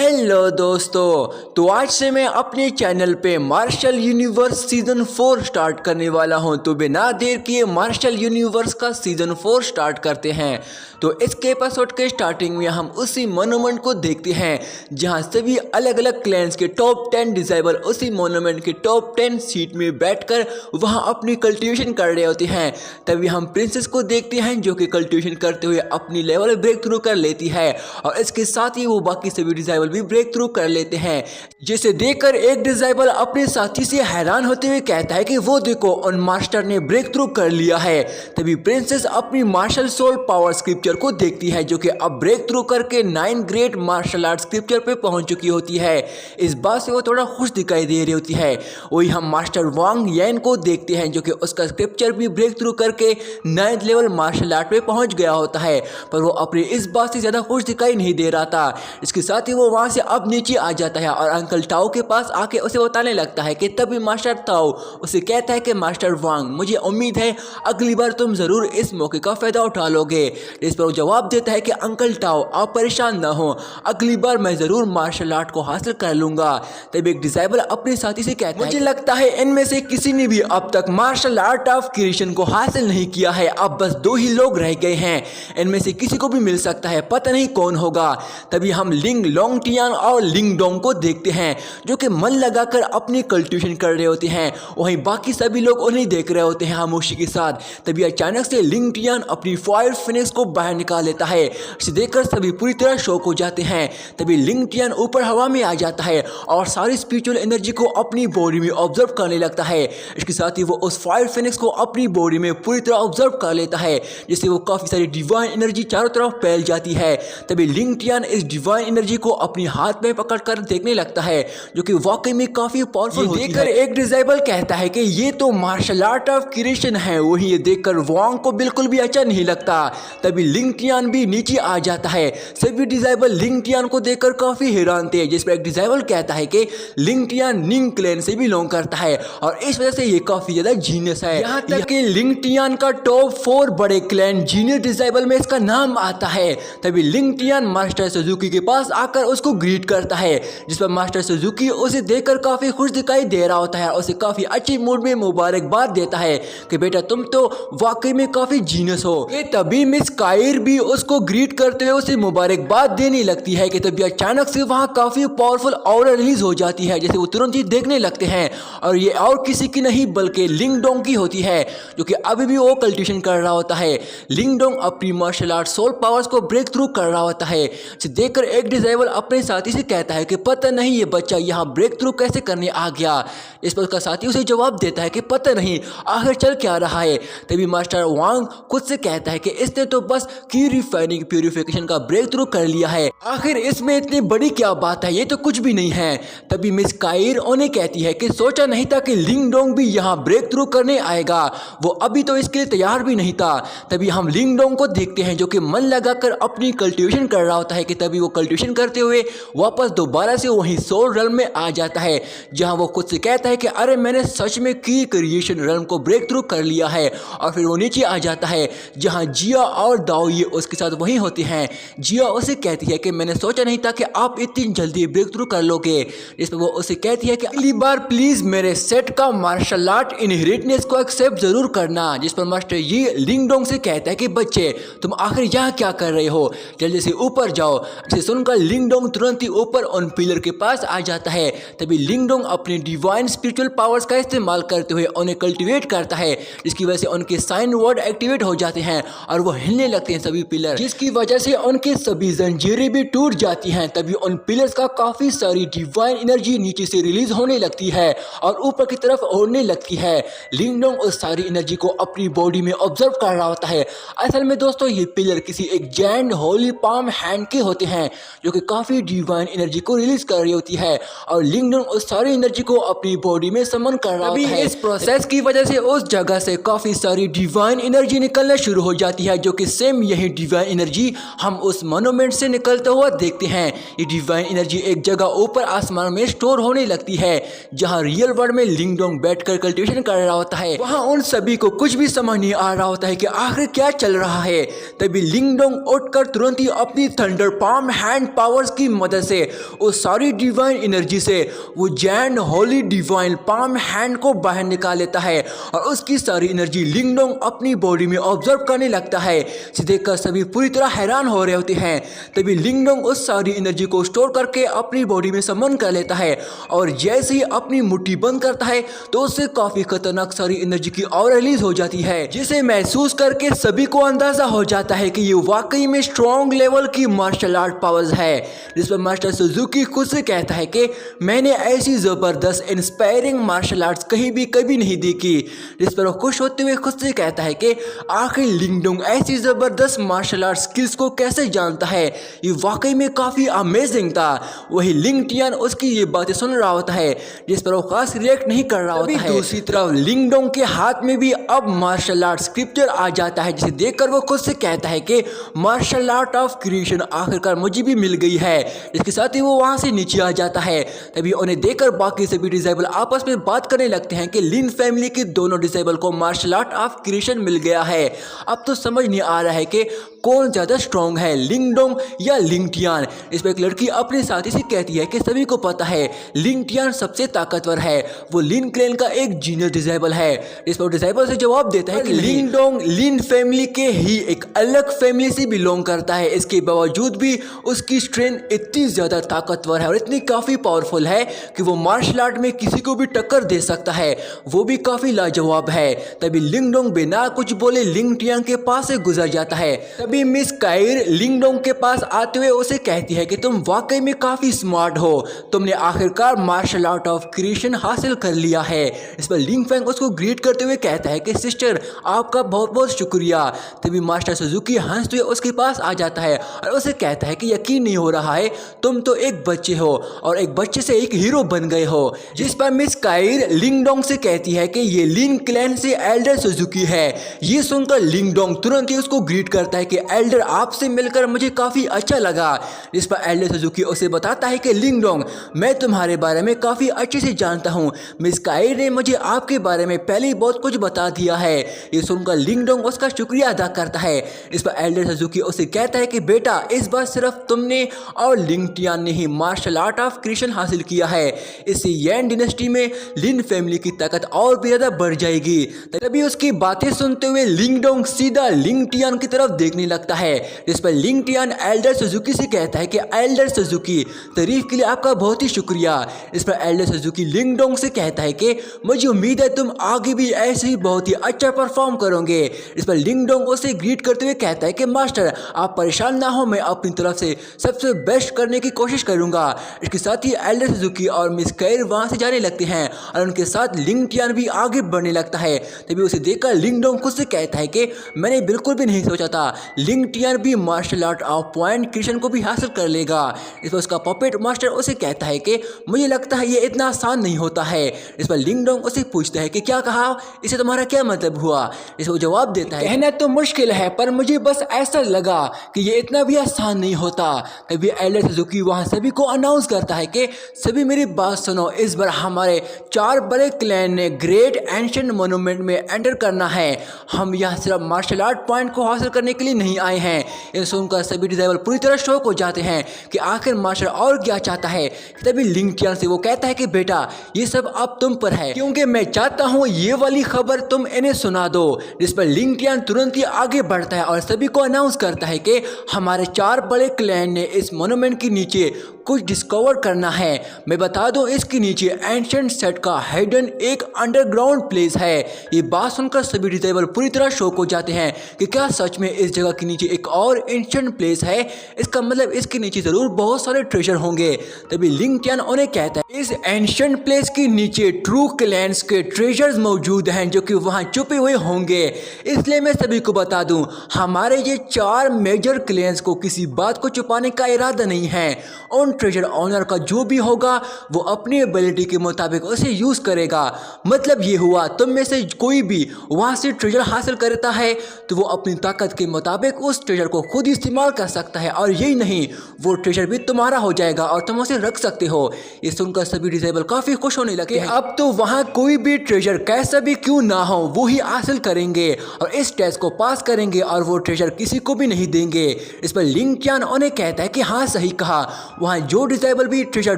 Hello दोस्तों, तो आज से मैं अपने चैनल पे मार्शल यूनिवर्स सीजन 4 स्टार्ट करने वाला हूं। तो बिना देर किए मार्शल यूनिवर्स का सीजन 4 स्टार्ट करते हैं। तो इसके एपिसोड के स्टार्टिंग में हम उसी मोन्यूमेंट को देखते हैं जहां सभी अलग अलग क्लैंस के टॉप 10 डिसेबल उसी मोन्यूमेंट के टॉप 10 सीट में बैठकर वहां अपनी कल्टिवेशन कर रहे होते हैं। तभी हम प्रिंसेस को देखते हैं जो कि कल्टिवेशन करते हुए अपनी लेवल ब्रेक थ्रू कर लेती है और इसके साथ ही वो बाकी सभी डिसेबल भी ब्रेक थ्रू कर लेते हैं। जिसे देखकर एक डिसेबल अपने साथी से हैरान होते हुए कहता है कि वो देखो, उन मास्टर ने ब्रेक थ्रू कर लिया है। तभी प्रिंसेस अपनी मार्शल सोल पावर स्क्रिप्चर को देखती है जो कि अब ब्रेक थ्रू करके 9 ग्रेट मार्शल आर्ट स्क्रिप्चर पे पहुंच चुकी होती है। इस बात से वो थोड़ा खुश दिखाई दे रही होती है। वही हम मास्टर वांग यैन को देखते हैं जो कि उसका स्क्रिप्चर भी ब्रेक थ्रू करके 9th लेवल मार्शल आर्ट पे पहुंच गया होता है, पर वो अपनी इस बात से ज्यादा खुश दिखाई नहीं दे रहा था। इसके साथ ही वो वहां से अब नीचे आ जाता है और अंकल टाओ के पास आके उसे बताने लगता है कि तभी मास्टर ताओ उसे कहता है कि मास्टर वांग, मुझे उम्मीद है अगली बार तुम जरूर इस मौके का फायदा उठा लोगे। इस पर वो जवाब देता है कि अंकल टाओ, आप परेशान ना हो, अगली बार मैं जरूर मार्शल आर्ट को हासिल कर लूंगा। तब एक डिसेबल अपने साथी से कहता है, मुझे लगता है इनमें से किसी ने भी अब तक मार्शल आर्ट ऑफ क्रिएशन को हासिल नहीं किया है। अब बस 2 ही लोग रह गए हैं, इनमें से किसी को भी मिल सकता है, पता नहीं कौन होगा। तभी हम लिंग लोंगटियान और लिंग डोंग को देखते हैं जो कि मन लगाकर अपनी कल्टिवेशन कर रहे होते हैं। वहीं बाकी सभी लोग उन्हें देख रहे होते हैं खामोशी के साथ। तभी अचानक से लिंग टियान अपनी फायर फिनिक्स को बाहर निकाल लेता है। इसे देखकर सभी पूरी तरह शॉक हो जाते हैं। तभी लिंग टियान ऊपर हवा में आ जाता है और सारी स्पिरिचुअल एनर्जी को अपनी बॉडी में ऑब्जर्व करने लगता है। इसके साथ ही वो उस फायर फिनिक्स को अपनी बॉडी में पूरी तरह ऑब्जर्व कर लेता है, जिससे वो काफी सारी डिवाइन एनर्जी चारों तरफ फैल जाती है। तभी लिंग टियान इस डिवाइन एनर्जी को अपनी हाथ में पकड़कर देखने लगता है जो कि वाकई में काफी पावरफुल होती है। देखकर एक डिसेबल कहता है कि ये तो मार्शल आर्ट ऑफ क्रिएशन है। वही ये देखकर वांग को बिल्कुल भी अच्छा नहीं लगता। तभी लिंग टियान भी नीचे आ जाता है। सभी डिसेबल लिंग टियान को देखकर काफी हैरान थे, जिस पर एक डिसेबल कहता है कि लिंग टियान निंग क्लैन से बिलोंग करता है और इस वजह से ये काफी ज्यादा जीनियस है। यहाँ तक कि लिंग टियान का टॉप 4 बड़े क्लैन जीनियस डिसेबल में इसका नाम आता है। तभी लिंग टियान मास्टर सुजुकी के पास आकर उसको ग्रीट करता है, जिस पर मास्टर सुजुकी उसे देखकर काफी खुश दिखाई दे रहा होता है। उसे काफी अच्छी मूड में मुबारकबाद देता है कि बेटा तुम तो वाकई में काफी जीनियस हो। तभी मिस कायर भी उसको ग्रीट करते हुए उसे मुबारकबाद देने लगती है कि तभी अचानक से वहां काफी पावरफुल ऑरा रिलीज हो जाती है, जैसे वो तुरंत ही देखने लगते हैं और ये और किसी की नहीं बल्कि लिंग डोंग की होती है जो कि अभी भी वो कल्टिवेशन कर रहा होता है। लिंग डोंग अपनी मार्शल आर्ट सोल पावर्स को ब्रेक थ्रू कर रहा होता है। इसे देखकर एक डिसेबल अपने साथी से कहता है कि पता नहीं ये बच्चा यहाँ ब्रेक थ्रू कैसे करने आ गया। इस पर उसका साथी उसे जवाब देता है कि पता नहीं आखिर चल क्या रहा है। तभी मास्टर वांग खुद से कहता है कि इसने तो बस की रिफाइनिंग प्यूरिफिकेशन का ब्रेक थ्रू कर लिया है, आखिर इसमें इतनी बड़ी क्या बात है, ये तो कुछ भी नहीं है। तभी मिस कायर उन्हें कहती है कि सोचा नहीं था कि लिंग डोंग भी यहाँ ब्रेक थ्रू करने आएगा, वो अभी तो इसके लिए तैयार भी नहीं था। तभी हम लिंग डोंग को देखते हैं जो कि मन लगाकर अपनी कल्टिवेशन कर रहा होता है कि तभी वो कल्टिवेशन करते हुए वापस दोबारा से वही सोल रल्म में आ जाता है, जहां वो खुद से कहता है कि अरे मैंने सच में की क्रिएशन रल्म को ब्रेक थ्रू कर लिया है। और फिर वो नीचे आ जाता है जहां जिया और दाओ ये उसके साथ वहीं होते हैं। जिया उसे कहती है कि मैंने सोचा नहीं था कि आप इतनी जल्दी ब्रेक थ्रू कर लोगे। इस पर वो उसे कहती है कि अगली बार प्लीज मेरे सेट का मार्शल आर्ट इनहेरिटनेस को एक्सेप्ट जरूर करना। जिस पर मास्टर ये लिंग डोंग से कहता है कि बच्चे तुम आखिर यहाँ क्या कर रहे हो, जल्दी से ऊपर जाओ। इसे सुनकर लिंग डोंग तुरंत ही ऊपर उन पिलर के पास आ जाता है। तभी लिंग डोंग अपने डिवाइन स्पिरिचुअल पावर्स का इस्तेमाल करते हुए उन्हें कल्टीवेट करता है, जिसकी वजह से उनके साइन वर्ड एक्टिवेट हो जाते हैं और वो हिलने लगते हैं सभी पिलर, जिसकी वजह से उनके सभी जंजीरें भी टूट जाती हैं। तभी उन पिलर्स का काफी सारी डिवाइन एनर्जी नीचे से रिलीज होने लगती है और ऊपर की तरफ उड़ने लगती है। लिंग डोंग उस सारी एनर्जी को अपनी बॉडी में ऑब्जर्व कर रहा होता है। असल में दोस्तों ये पिलर किसी एक जैंड होली पाम हैंड के होते हैं जो कि काफी डिवाइन एनर्जी को रिलीज कर रही होती है और लिंग डोंग उस सारी एनर्जी को अपनी बॉडी में समन कर रहा होता है। इस प्रोसेस की वजह से उस जगह से काफी सारी डिवाइन एनर्जी निकलना शुरू हो जाती है, जो कि सेम यही डिवाइन एनर्जी हम उस मोन्यूमेंट से निकलता हुआ देखते हैं। ये डिवाइन एनर्जी एक जगह ऊपर आसमान में स्टोर होने लगती है, जहां रियल वर्ल्ड में लिंग डोंग बैठकर कल्टिवेशन कर रहा होता है। वहां उन सभी को कुछ भी समझ नहीं आ रहा होता है कि आखिर क्या चल रहा है। तभी लिंग डोंग उठकर तुरंत ही अपनी थंडर पाम हैंड पावर्स की मदद से उस सारी डिवाइन एनर्जी से वो जैंड होली डिवाइन पाम हैंड को बाहर निकाल लेता है और उसकी सारी एनर्जी लिंगडोंग अपनी बॉडी में ऑब्जर्व करने लगता है। इसे देखकर सभी पूरी तरह हैरान हो रहे होते हैं। तभी लिंगडोंग उस सारी एनर्जी को स्टोर करके अपनी बॉडी में समन कर लेता है और जैसे ही अपनी मुट्ठी बंद करता है तो उससे काफी खतरनाक सारी एनर्जी की और रिलीज हो जाती है, जिसे महसूस करके सभी को अंदाजा हो जाता है कि ये वाकई में स्ट्रॉन्ग लेवल की मार्शल आर्ट पावर्स है। जिस पर मास्टर सुजुकी खुद से कहता है कि मैंने ऐसी जबरदस्त इंस्पायरिंग मार्शल आर्ट्स कभी नहीं देखी। जिस पर वो खुश होते हुए खुद से कहता है कि आखिर लिंगडोंग ऐसी जबरदस्त मार्शल आर्ट स्किल्स को कैसे जानता है, ये वाकई में काफी अमेजिंग था। वही लिंग टियान उसकी ये बातें सुन रहा होता है, जिस पर वो खास रिएक्ट नहीं कर रहा होता है। दूसरी तरफ लिंगडोंग के हाथ में भी अब मार्शल आर्ट स्क्रिप्चर आ जाता है, जिसे देखकर वो खुद से कहता है कि मार्शल आर्ट ऑफ क्रिएशन आखिरकार मुझे भी मिल गई है। इसके साथ ही वो वहां से नीचे आ जाता है। तभी उन्हें देखकर बाकी सभी डिसेबल आपस में बात करने लगते हैं कि लिन फैमिली के दोनों डिसेबल को मार्शल आर्ट ऑफ क्रिएशन मिल गया है। अब तो समझ नहीं आ रहा है कि कौन ज्यादा स्ट्रॉन्ग है, लिंगडोंग या लिंग टियान। इस पर एक लड़की अपने साथी से कहती है कि सभी को पता है लिंग टियान सबसे ताकतवर है, वो लिन क्लैन का एक जीनियस डिसेबल है। इस पर डिसेबल से जवाब देता है कि लिंगडोंग लिन फैमिली के ही एक अलग फैमिली से बिलोंग करता है। इसके बावजूद भी उसकी स्ट्रेंथ इतनी ज्यादा ताकतवर है और इतनी काफी पावरफुल है कि वो मार्शल आर्ट में किसी को भी टक्कर दे सकता है, वो भी काफी लाजवाब है। तभी लिंगडोंग बिना कुछ बोले लिंग टियान के पास से गुजर जाता है। तभी मिस काइर लिंगडोंग के पास आते हुए उसे कहती है कि तुम वाकई में काफी स्मार्ट हो, तुमने आखिरकार मार्शल आर्ट ऑफ क्रिएशन हासिल कर लिया है। इस पर लिंग फैंग उसको ग्रीट करते हुए कहता है कि सिस्टर आपका बहुत बहुत शुक्रिया। तभी मास्टर सुजुकी हंसते हुए उसके पास आ जाता है और उसे कहता है कि यकीन नहीं हो रहा है, तुम तो एक बच्चे हो और एक बच्चे से एक हीरो बन गए हो। जिस पर मिस काइर लिंगडोंग से कहती है कि ये लिन क्लैन से एल्डर सुजुकी है। ये सुनकर लिंगडोंग तुरंत ही उसको ग्रीट करता है कि एल्डर आपसे मिलकर मुझे काफी अच्छा लगा। जिस पर एल्डर सुजुकी उसे बताता है कि लिंगडोंग मैं तुम्हारे बारे में काफी अच्छे से जानता हूँ, मिस काइर ने मुझे आपके बारे में पहले ही बहुत कुछ बता दिया है। ये सुनकर लिंगडोंग उसका शुक्रिया अदा करता है। इस पर एल्डर सुजुकी उसे कहता है कि बेटा इस बार सिर्फ तुमने और लिंग टियान ने ही मार्शल आर्ट ऑफ क्रिएशन हासिल किया है, इससे यैन डिनेस्टी में लिन फैमिली की ताकत और भी ज्यादा बढ़ जाएगी। तभी उसकी बातें सुनते हुए लिंगडोंग सीधा लिंग टियान की तरफ देखने लगता है। जिस पर लिंग टियान एल्डर सुजुकी से कहता है कि एल्डर सुजुकी तारीफ के लिए आपका बहुत ही शुक्रिया। इस पर एल्डर सुजुकी लिंगडोंग से कहता है कि मुझे उम्मीद है तुम आगे भी ऐसे ही बहुत ही अच्छा परफॉर्म करोगे। इस पर लिंगडोंग उसे ग्रीट करते हुए कहता है कि मास्टर आप परेशान ना हो, मैं अपनी तरफ से सबसे बेस्ट करने की कोशिश करूंगा। इसके साथ ही एल्डर सुजुकी और मिस कैर वहां से जाने लगते हैं और उनके साथ लिंग टियान भी आगे बढ़ने लगता है। तभी उसे देखकर लिंगडोंग खुद से कहता है कि मैंने बिल्कुल भी नहीं सोचा था लिंग टियान भी martial art of point creation को भी हासिल कर लेगा। इस पर उसका पपेट मास्टर उसे कहता है कि मुझे लगता है ये इतना आसान नहीं होता है। इस पर लिंगडोंग उसे पूछता है कि क्या कहा, इसे तुम्हारा क्या मतलब हुआ। इस पर वो जवाब देता है कहना तो मुश्किल है पर मुझे बस ऐसा लगा कि ये इतना भी आसान नहीं होता। तभी एल्डर सुजुकी वहां सभी को अनाउंस करता है कि सभी मेरी बात सुनो, इस बार हमारे 4 बड़े क्लैन ने ग्रेट एंशिएंट मोन्यूमेंट में एंटर करना है। हम यहाँ सिर्फ मार्शल आर्ट पॉइंट को हासिल करने के लिए नहीं आए हैं। ये सुनकर सभी डिसेबल पूरी तरह शॉक हो जाते हैं कि आखिर मास्टर और क्या चाहता है। तभी लिंग टियान से वो कहता है कि बेटा ये सब अब तुम पर है, क्योंकि मैं चाहता हूँ ये वाली खबर तुम इन्हें सुना दो। जिस पर लिंग टियान तुरंत ही आगे बढ़ता है और सभी को अनाउंस करता है कि हमारे 4 बड़े क्लैन ने इस मोन्यूमेंट के नीचे कुछ डिस्कवर करना है। मैं बता दूं इसके नीचे एंशिएंट सेट का हिडन एक अंडरग्राउंड प्लेस है। ये बात सुनकर सभी डिसेबल पूरी तरह शॉक हो जाते हैं कि क्या सच में इस जगह के नीचे एक और एंशिएंट प्लेस है, इसका मतलब इसके नीचे जरूर बहुत सारे ट्रेजर होंगे। तभी लिंग टियान उन्हें कहता है इस एंशिएंट प्लेस के नीचे ट्रू क्लैंस के ट्रेजर्स मौजूद हैं जो कि वहां छुपे हुए होंगे। इसलिए मैं सभी को बता दूं हमारे ये 4 मेजर क्लैंस को किसी बात को छुपाने का इरादा नहीं है। उन ट्रेजर ऑनर का जो भी होगा वो अपनी एबिलिटी के मुताबिक उसे यूज करेगा। मतलब ये हुआ तुम में से कोई भी वहां से ट्रेजर हासिल करता है तो वो अपनी ताकत के मुताबिक उस ट्रेजर को खुद इस्तेमाल कर सकता है, और यही नहीं वो ट्रेजर भी तुम्हारा हो जाएगा और तुम उसे रख सकते हो। ये सुनकर सभी डिसेबल काफी खुश होने लगे हैं। अब तो वहां कोई भी ट्रेजर कैसा भी क्यों ना हो वो ही हासिल करेंगे और इस टेस्ट को पास करेंगे और वो ट्रेजर किसी को भी नहीं देंगे। इस पर लिंग टियान उन्हें कहता है कि हाँ सही कहा, वहाँ जो डिसेबल भी ट्रेजर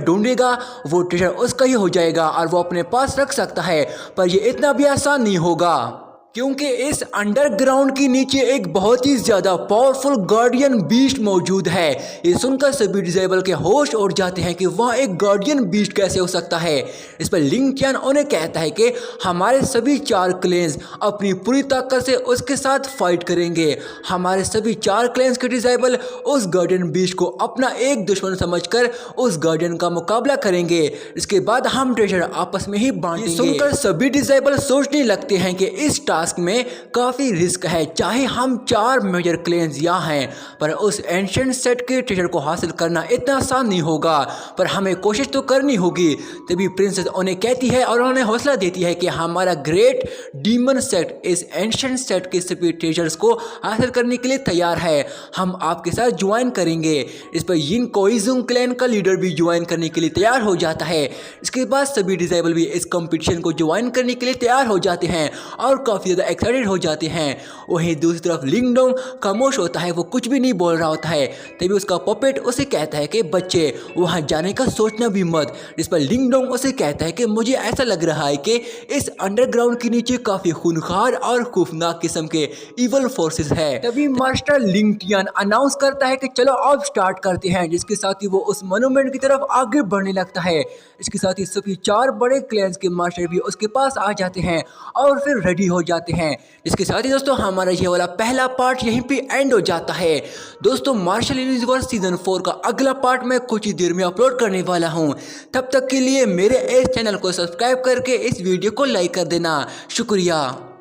ढूंढेगा वो ट्रेजर उसका ही हो जाएगा और वो अपने पास रख सकता है। पर ये इतना भी आसान नहीं होगा, क्योंकि इस अंडरग्राउंड के नीचे एक बहुत ही ज़्यादा पावरफुल गार्डियन बीस्ट मौजूद है। ये सुनकर सभी डिसेबल के होश उड़ जाते हैं कि वह एक गार्डियन बीस्ट कैसे हो सकता है। इस पर लिंग टियान उन्हें कहता है कि हमारे सभी 4 क्लेन्स अपनी पूरी ताकत से उसके साथ फाइट करेंगे। हमारे सभी 4 क्लेन्स के डिसेबल उस गार्डियन बीस्ट को अपना एक दुश्मन समझकर उस गार्डियन का मुकाबला करेंगे। इसके बाद हम ट्रेजर आपस में ही बांटेंगे। सुनकर सभी डिसेबल सोचने लगते हैं कि इस टास्क में काफी रिस्क है। चाहे हम 4 मेजर क्लेन्स यहाँ हैं, पर उस एंशिएंट सेट के ट्रेजर को हासिल करना इतना आसान नहीं होगा, पर हमें कोशिश तो करनी होगी। तभी प्रिंसेस उन्हें कहती है और उन्हें हौसला देती है कि हमारा ग्रेट डीमन सेट इस एंशिएंट सेट के सभी ट्रेजर्स को हासिल करने के लिए तैयार है। हम आपके साथ ज्वाइन करेंगे। इस पर यिन कोइजुंग क्लैन का लीडर भी ज्वाइन करने के लिए तैयार हो जाता है। इसके बाद सभी डिसेबल भी इस कंपटीशन को ज्वाइन करने के लिए तैयार हो जाते हैं और काफी ज़्यादा एक्साइटेड हो जाते हैं। वहीं दूसरी तरफ लिंगडोंग खामोश होता है, वो कुछ भी नहीं बोल रहा होता है। तभी उसका पपेट उसे कहता है कि बच्चे वहां जाने का सोचना भी मत। इस पर लिंगडोंग उसे कहता है कि मुझे ऐसा लग रहा है कि इस अंडरग्राउंड के नीचे काफी खूनखार और खौफनाक किस्म के इवल फोर्सेस है। तभी मास्टर लिंग टियान अनाउंस करता है कि चलो अब स्टार्ट करते हैं, जिसके साथ ही वो उस मोन्यूमेंट की तरफ आगे बढ़ने लगता है। इसके साथ ही सभी 4 बड़े क्लैंस के मास्टर भी उसके पास आ जाते हैं और फिर रेडी हो जाते हैं। इसके साथ ही दोस्तों हमारा ये वाला पहला पार्ट यहीं पे एंड हो जाता है। दोस्तों मार्शल यूनिवर्स सीजन 4 का अगला पार्ट मैं कुछ ही देर में अपलोड करने वाला हूँ। तब तक के लिए मेरे इस चैनल को सब्सक्राइब करके इस वीडियो को लाइक कर देना। शुक्रिया।